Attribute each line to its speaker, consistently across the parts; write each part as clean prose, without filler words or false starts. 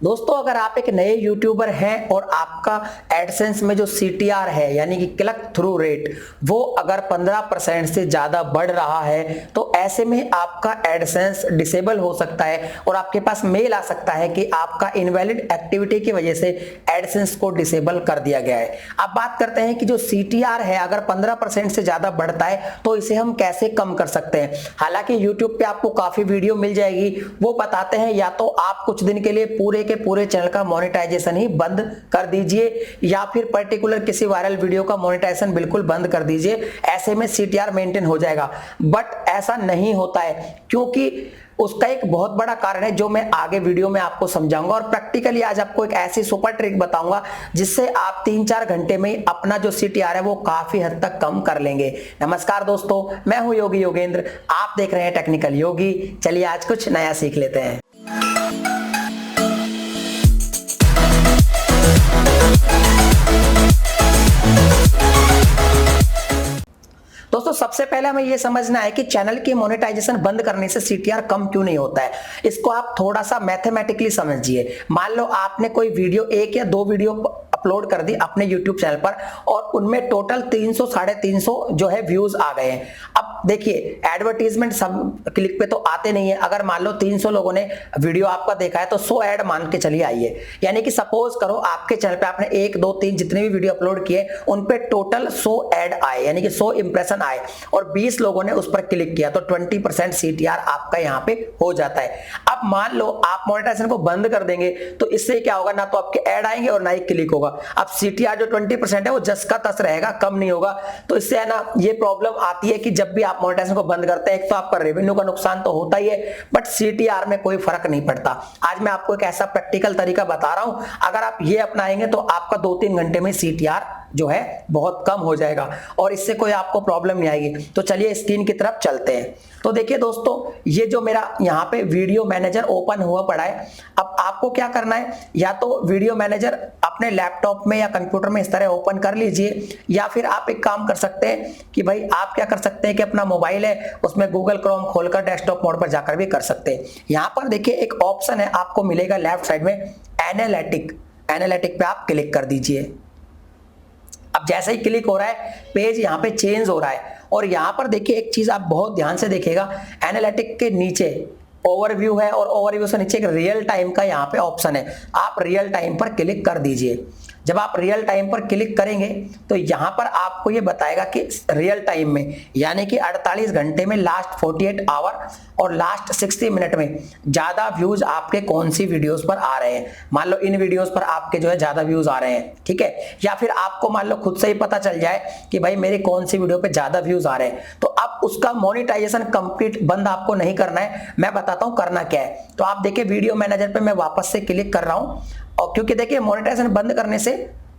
Speaker 1: दोस्तों अगर आप एक नए यूट्यूबर हैं और आपका एडसेंस में जो CTR है यानी कि क्लिक थ्रू रेट वो अगर 15% से ज्यादा बढ़ रहा है तो ऐसे में आपका एडसेंस डिसेबल हो सकता है और आपके पास मेल आ सकता है कि आपका इनवैलिड एक्टिविटी की वजह से एडसेंस को डिसेबल कर दिया गया है। अब बात करते हैं कि जो CTR है अगर 15% से ज्यादा बढ़ता है तो इसे हम कैसे कम कर सकते हैं। हालांकि यूट्यूब पे आपको काफी वीडियो मिल जाएगी, वो बताते हैं या तो आप कुछ दिन के लिए पूरे के पूरे चैनल का मोनेटाइजेशन ही बंद कर दीजिए या फिर पर्टिकुलर किसी वायरल वीडियो का मोनेटाइजेशन बिल्कुल बंद कर दीजिए, ऐसे में CTR मेंटेन हो जाएगा। बट ऐसा नहीं होता है क्योंकि उसका एक बहुत बड़ा कारण है जो मैं आगे वीडियो में आपको समझाऊंगा और प्रैक्टिकली आज आपको एक ऐसी सुपर ट्रिक बताऊंगा जिससे आप 3-4 घंटे में ही अपना जो CTR है वो काफी हद तक कम कर लेंगे। नमस्कार दोस्तों, मैं हूं योगी योगेंद्र, आप देख रहे हैं टेक्निकल योगी। चलिए आज कुछ नया सीख लेते हैं। दोस्तों सबसे पहले हमें यह समझना है कि चैनल की मोनेटाइजेशन बंद करने से CTR कम क्यों नहीं होता है। इसको आप थोड़ा सा मैथमेटिकली समझिए। मान लो आपने कोई वीडियो, एक या दो वीडियो अपलोड कर दी अपने YouTube चैनल पर और उनमें टोटल 300-350 जो है व्यूज आ गए हैं। अब देखिए एडवर्टीजमेंट सब क्लिक पे तो आते नहीं है। अगर मान लो 300 लोगों ने वीडियो आपका देखा है तो 100 ऐड मान के चलिए आइए, यानी कि सपोज करो आपके चैनल पे आपने 1 2 3 जितने भी वीडियो अपलोड किए उन पे टोटल 100 ऐड आए, यानी कि 100 इंप्रेशन आए और 20 लोगों ने उस पर क्लिक किया तो 20% CTR आपका यहाँ पे हो जाता है। अब मान लो आप मोनेटाइजेशन को बंद कर देंगे तो इससे क्या होगा, ना तो आपके ऐड आएंगे और ना ही क्लिक होगा। अब CTR जो 20% है वो जस का तस रहेगा, कम नहीं होगा। तो इससे है ना ये प्रॉब्लम आती है कि जब भी आप मोनेटाइजेशन को बंद करते हैं एक तो आपका रेवेन्यू का नुकसान तो होता ही है, बट CTR में कोई फर्क नहीं पड़ता। आज मैं आपको एक ऐसा प्रैक्टिकल तरीका बता रहा हूं, अगर आप ये अपनाएंगे तो आपका 2-3 घंटे में CTR जो है बहुत कम हो जाएगा और इससे कोई आपको प्रॉब्लम नहीं आएगी। तो चलिए स्क्रीन की तरफ चलते हैं। तो देखिए दोस्तों, ये जो मेरा यहाँ पे वीडियो मैनेजर ओपन हुआ पड़ा है। अब आपको क्या करना है, या तो वीडियो मैनेजर अपने लैपटॉप में या कंप्यूटर में इस तरह ओपन कर लीजिए, या फिर आप एक काम कर सकते हैं कि भाई आप क्या कर सकते हैं कि अपना मोबाइल है उसमें गूगल क्रोम खोलकर डेस्कटॉप मोड पर जाकर भी कर सकते हैं। यहाँ पर देखिए एक ऑप्शन है आपको मिलेगा लेफ्ट साइड में, एनालिटिक पे आप क्लिक कर दीजिए। अब जैसे ही क्लिक हो रहा है पेज यहाँ पे चेंज हो रहा है और यहाँ पर देखिए एक चीज आप बहुत ध्यान से देखिएगा, एनालिटिक के नीचे ओवरव्यू है और ओवरव्यू से नीचे एक रियल टाइम का यहाँ पे ऑप्शन है, आप रियल टाइम पर क्लिक कर दीजिए। जब आप रियल टाइम पर क्लिक करेंगे तो यहाँ पर आपको ये बताएगा कि रियल टाइम में यानी कि 48 घंटे में लास्ट 48 आवर और लास्ट 60 मिनट में ज्यादा व्यूज आपके कौन सी वीडियोस पर आ रहे हैं। मान लो इन वीडियोस पर आपके जो है ज्यादा व्यूज आ रहे हैं, ठीक है, या फिर आपको मान लो खुद से ही पता चल जाए कि भाई मेरे कौन सी वीडियो पे ज्यादा व्यूज आ रहे हैं, तो अब उसका मोनेटाइजेशन कंप्लीट बंद आपको नहीं करना है। मैं बताता हूं करना क्या है। तो आप देखिए वीडियो मैनेजर पे मैं वापस से क्लिक कर रहा हूं और क्योंकि देखिए मोनेटाइजेशन बंद करने से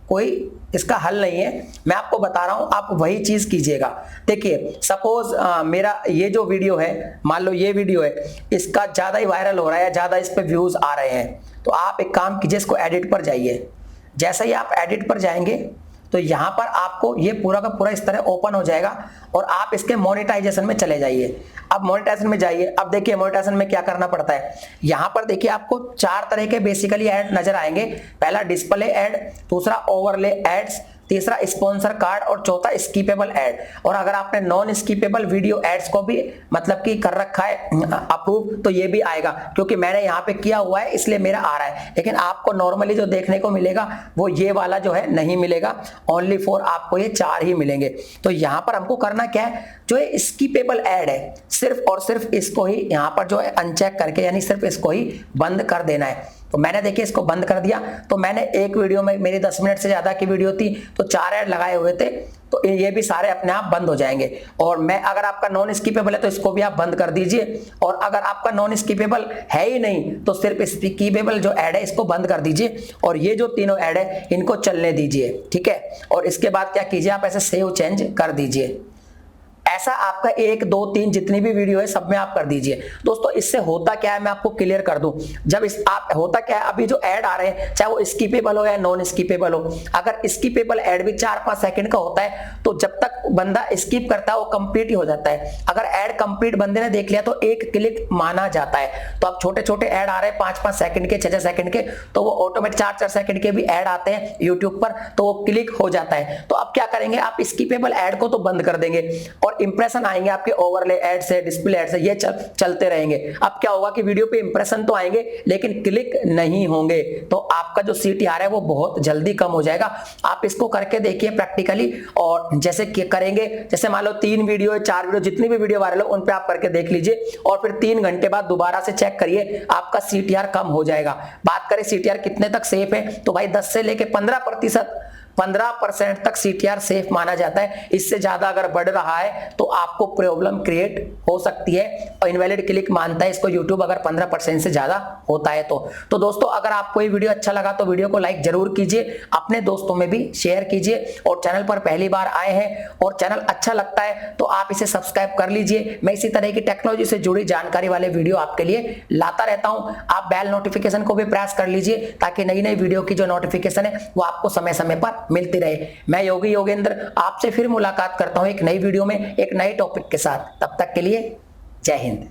Speaker 1: कोई इसका हल नहीं है, मैं आपको बता रहा हूं, आप वही चीज कीजिएगा। देखिए सपोज मेरा ये जो वीडियो है, मान लो ये वीडियो है, इसका ज्यादा ही वायरल हो रहा है या ज्यादा इस पे व्यूज आ रहे हैं, तो आप एक काम कीजिए, इसको एडिट पर जाइए। जैसे ही आप एडिट पर जाएंगे तो यहां पर आपको ये पूरा का पूरा इस तरह ओपन हो जाएगा और आप इसके मोनेटाइजेशन में चले जाइए। अब मोनेटाइजेशन में जाइए। अब देखिए मोनेटाइजेशन में क्या करना पड़ता है, यहां पर देखिए आपको 4 तरह के बेसिकली ऐड नजर आएंगे। पहला डिस्प्ले ऐड, दूसरा ओवरले एड्स, तीसरा स्पॉन्सर कार्ड और चौथा स्किपेबल ऐड। और अगर आपने नॉन स्किपेबल वीडियो एड्स को भी मतलब कि कर रखा है अप्रूव तो ये भी आएगा, क्योंकि मैंने यहाँ पे किया हुआ है इसलिए मेरा आ रहा है। लेकिन आपको नॉर्मली जो देखने को मिलेगा वो ये वाला जो है नहीं मिलेगा, ओनली फॉर आपको ये 4 ही मिलेंगे। तो यहाँ पर हमको करना क्या है, जो ये स्किपेबल ऐड है सिर्फ और सिर्फ इसको ही यहाँ पर जो है अनचेक करके यानी सिर्फ इसको ही बंद कर देना है। तो मैंने देखिए इसको बंद कर दिया। तो मैंने एक वीडियो में, मेरी 10 मिनट से ज्यादा की वीडियो थी तो 4 ऐड लगाए हुए थे, तो ये भी सारे अपने आप बंद हो जाएंगे। और मैं अगर आपका नॉन स्किपेबल है तो इसको भी आप बंद कर दीजिए, और अगर आपका नॉन स्किपेबल है ही नहीं तो सिर्फ स्किपेबल जो ऐड है इसको बंद कर दीजिए और ये जो तीनों ऐड है इनको चलने दीजिए, ठीक है। और इसके बाद क्या कीजिए, आप ऐसे सेव चेंज कर दीजिए। ऐसा आपका 1 2 3 जितनी भी वीडियो है सब में आप कर दीजिए। दोस्तों इससे होता क्या है मैं आपको क्लियर कर दूं। जब इस आप होता क्या है, अभी जो ऐड आ रहे हैं चाहे वो स्किपेबल हो या नॉन स्किपेबल हो, अगर स्किपेबल ऐड भी 4-5 सेकंड का होता है तो जब तक बंदा स्किप करता है वो कंप्लीट ही हो जाता है। अगर ऐड कंप्लीट बंदे ने देख लिया तो 1 क्लिक माना जाता है। तो अब छोटे छोटे ऐड आ रहे हैं 5-5 सेकंड के, 6-6 सेकंड के, तो वो ऑटोमेटिक 4-4 सेकंड के भी ऐड आते हैं यूट्यूब पर, तो वो क्लिक हो जाता है। तो अब क्या करेंगे, आप स्किपेबल ऐड को तो बंद कर देंगे और इंप्रेशन आएंगे आपके ओवरले ऐड से, डिस्प्ले ऐड से, ये चलते रहेंगे। अब क्या होगा कि वीडियो पे इंप्रेशन तो आएंगे लेकिन क्लिक नहीं होंगे, तो आपका जो CTR है वो बहुत जल्दी कम हो जाएगा। आप इसको करके देखिए प्रैक्टिकली, और जैसे करेंगे, जैसे मान लो 3 वीडियो 4 वीडियो जितनी भी वीडियो वायरल हो उन पे आप करके देख लीजिए और फिर 3 घंटे बाद दोबारा से चेक करिए, आपका CTR कम हो जाएगा। बात करें CTR कितने तक सेफ है, तो भाई 10 से लेके 15% तक CTR सेफ माना जाता है। इससे ज्यादा अगर बढ़ रहा है तो आपको प्रॉब्लम क्रिएट हो सकती है और इनवैलिड क्लिक मानता है इसको यूट्यूब, अगर 15% से ज्यादा होता है तो दोस्तों अगर आपको ये वीडियो अच्छा लगा तो वीडियो को लाइक जरूर कीजिए, अपने दोस्तों में भी शेयर कीजिए, और चैनल पर पहली बार आए हैं और चैनल अच्छा लगता है तो आप इसे सब्सक्राइब कर लीजिए। मैं इसी तरह की टेक्नोलॉजी से जुड़ी जानकारी वाले वीडियो आपके लिए लाता रहता हूं। आप बेल नोटिफिकेशन को भी प्रेस कर लीजिए ताकि नई नई वीडियो की जो नोटिफिकेशन है वो आपको समय समय पर मिलती रहे। मैं योगी योगेंद्र आपसे फिर मुलाकात करता हूं एक नई वीडियो में एक नए टॉपिक के साथ। तब तक के लिए जय हिंद।